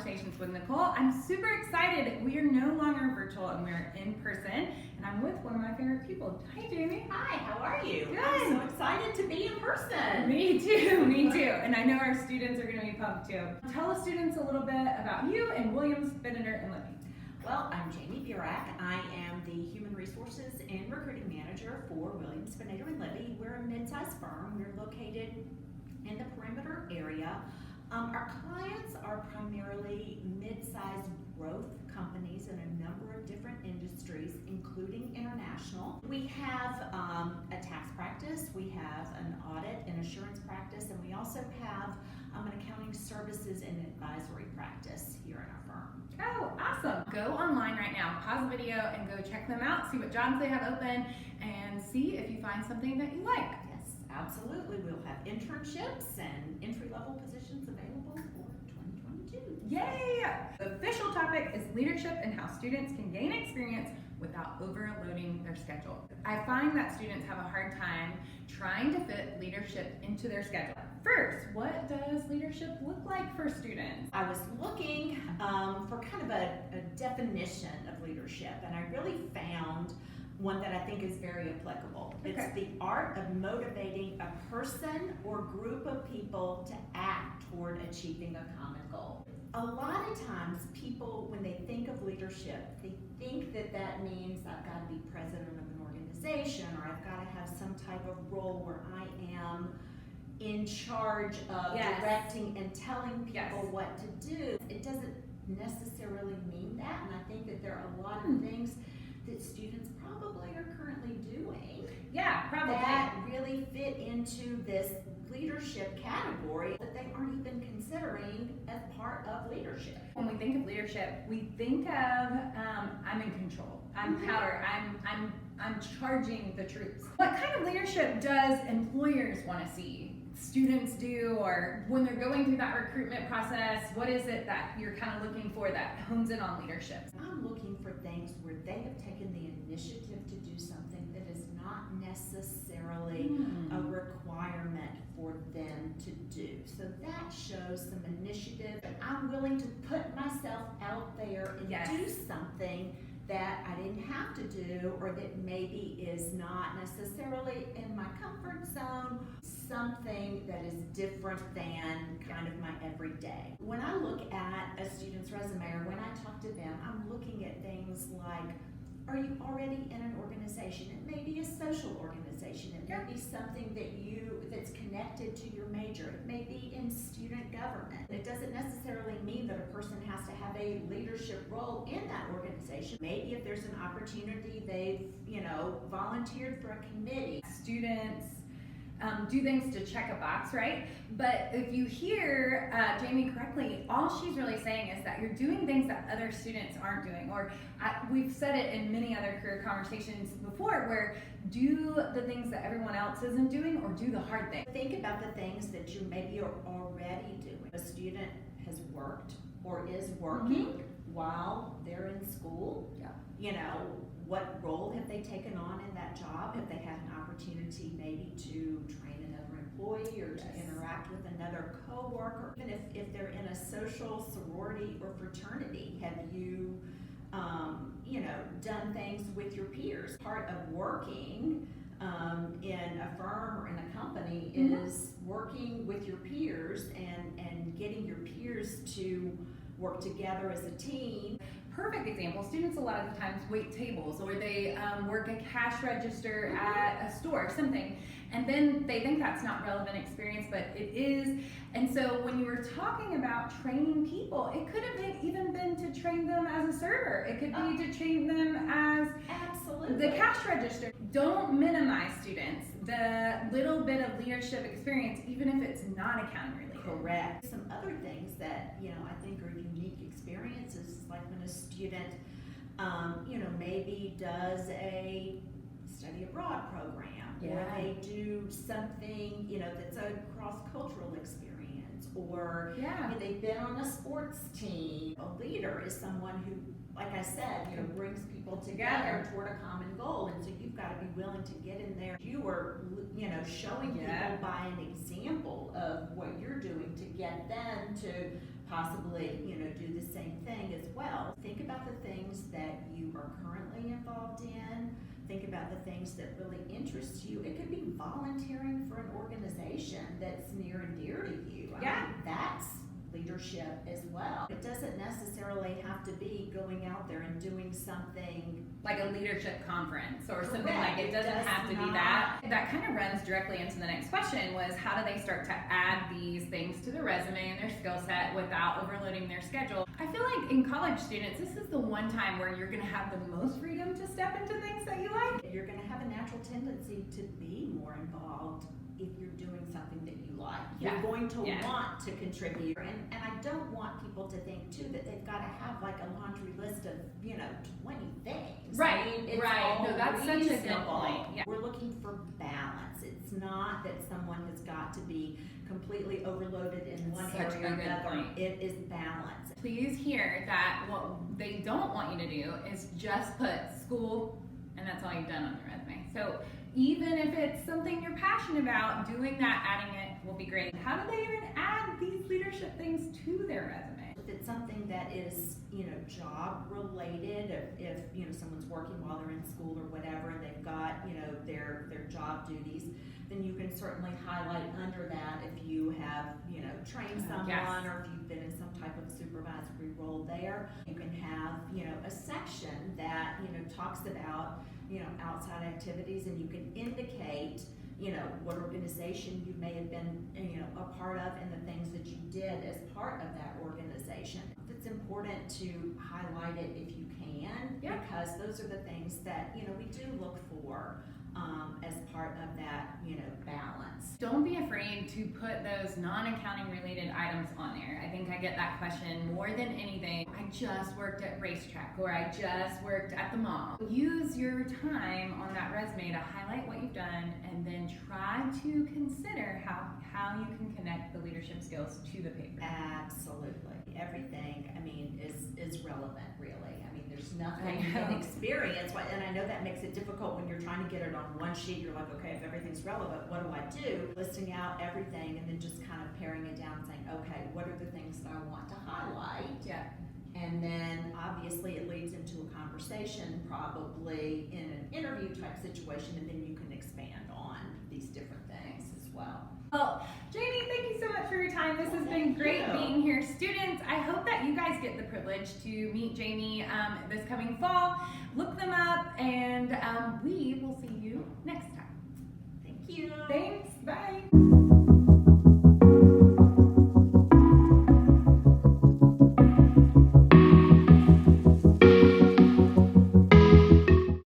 Conversations with Nicole. I'm super excited. We are no longer virtual and we're in person, and I'm with one of my favorite people. Hi, Jamie. Hi, how are you? Good. I'm so excited to be in person. Me too, me too. And I know our students are going to be pumped too. Tell the students a little bit about you and Williams, Benator, and Libby. Well, I'm Jamie Burak. I am the Human Resources and Recruiting Manager for Williams, Benator, and Libby. We're a mid-sized firm. We're located in the perimeter area. Our clients are primarily mid-sized growth companies in a number of different industries, including international. We have a tax practice, we have an audit and assurance practice, and we also have an accounting services and advisory practice here in our firm. Oh, awesome. Go online right now, pause the video, and go check them out, see what jobs they have open, and see if you find something that you like. Yes, absolutely. We'll have internships and entry-level positions available for 2022. Yay! The official topic is leadership and how students can gain experience without overloading their schedule. I find that students have a hard time trying to fit leadership into their schedule. First, what does leadership look like for students? I was looking for kind of a definition of leadership, and I really found one that I think is very applicable. Okay. It's the art of motivating a person or group of people to act toward achieving a common goal. A lot of times people, when they think of leadership, they think that that means I've got to be president of an organization, or I've got to have some type of role where I am in charge of directing and telling people what to do. It doesn't necessarily mean that, and I think that there are a lot of things that students probably are currently doing that really fit into this leadership category that they aren't even considering as part of leadership. When we think of leadership, we think of I'm in control, I'm power, I'm charging the troops. What kind of leadership does employers want to see students do, or when they're going through that recruitment process, what is it that you're kind of looking for that hones in on leadership? I'm looking for things where they have taken the initiative to do something that is not necessarily a requirement for them to do. So that shows some initiative, and I'm willing to put myself out there and do something that I didn't have to do, or that maybe is not necessarily in my comfort zone, something that is different than kind of my everyday. When I look at a student's resume, or when I talk to them, I'm looking at things like, are you already in an organization? It may be a social organization. It may be something that's connected to your major. It may be in student government. It doesn't necessarily mean that a person has to have a leadership role in that organization. Maybe if there's an opportunity, they've, volunteered for a committee. Students do things to check a box, right? But if you hear Jamie correctly, all she's really saying is that you're doing things that other students aren't doing. Or we've said it in many other career conversations before, where do the things that everyone else isn't doing, or do the hard thing. Think about the things that you maybe are already doing. A student has worked or is working while they're in school. What role have they taken on in that job? Have they had an opportunity maybe to train another employee, or to interact with another coworker? Even if they're in a social sorority or fraternity, have you done things with your peers? Part of working in a firm or in a company is working with your peers and getting your peers to work together as a team. Perfect example, students a lot of the times wait tables, or they work a cash register at a store, something, and then they think that's not relevant experience, but it is. And so when you were talking about training people, it could have even been to train them as a server. It could be to train them as the cash register. Don't minimize students, the little bit of leadership experience, even if it's not accounting related. Correct. Some other things that I think are unique experiences, like when a student maybe does a study abroad program, or they do something that's a cross-cultural experience, or they've been on a sports team. A leader is someone who, like I said, brings people together toward a common goal, and so you've got to be willing to get in there. You are showing people by an example of what you're doing to get them to possibly, do the same thing as well. Think about the things that you are currently involved in. Think about the things that really interest you. It could be volunteering for an organization that's near and dear to you. I mean, that's leadership as well. It doesn't necessarily have to be going out there and doing something like a leadership conference or something. Correct. Like it doesn't have to be that. That kind of runs directly into the next question, was how do they start to add these things to their resume and their skill set without overloading their schedule? I feel like in college students, this is the one time where you're going to have the most freedom to step into things that you like. You're going to have a natural tendency to be more involved if you're doing something that you like. You're going to want to contribute. And I don't want people to think too that they've got to have like a laundry list of, 20 things. Right, I mean, it's right. all No, that's such a good reasonable. point. Yeah. We're looking for balance. It's not that someone has got to be completely overloaded in one Such area or a good another. point. It is balance. Please hear that what they don't want you to do is just put school and that's all you've done on your resume. So even if it's something you're passionate about, doing that, adding it will be great. How do they even add these leadership things to their resume? If it's something that is, job related, if someone's working while they're in school or whatever, and they've got, their job duties, then you can certainly highlight under that if you have, trained someone or if you've been in some type of supervisory role there. You can have, a section that, talks about, outside activities, and you can indicate, what organization you may have been, a part of and the things that you did as part of that organization. It's important to highlight it if you can, because those are the things that, we do look for as part of that, balance. Don't be afraid to put those non-accounting related items on there. I think I get that question more than anything. I just worked at racetrack, or I just worked at the mall. Use your time on that resume to highlight what you've done, and then try to consider how you can connect the leadership skills to the paper. Absolutely. Everything, is relevant, really. There's nothing in experience, and I know that makes it difficult when you're trying to get it on one sheet. You're like, okay, if everything's relevant, what do I do? Listing out everything and then just kind of paring it down and saying, okay, what are the things that I want to highlight? Yeah. And then obviously it leads into a conversation, probably in an interview type situation, and then you can expand on these different things as well. Well, Jamie, thank you so much for your time. This has been great being here. Students, I hope that you guys get the privilege to meet Jamie this coming fall. Look them up, and we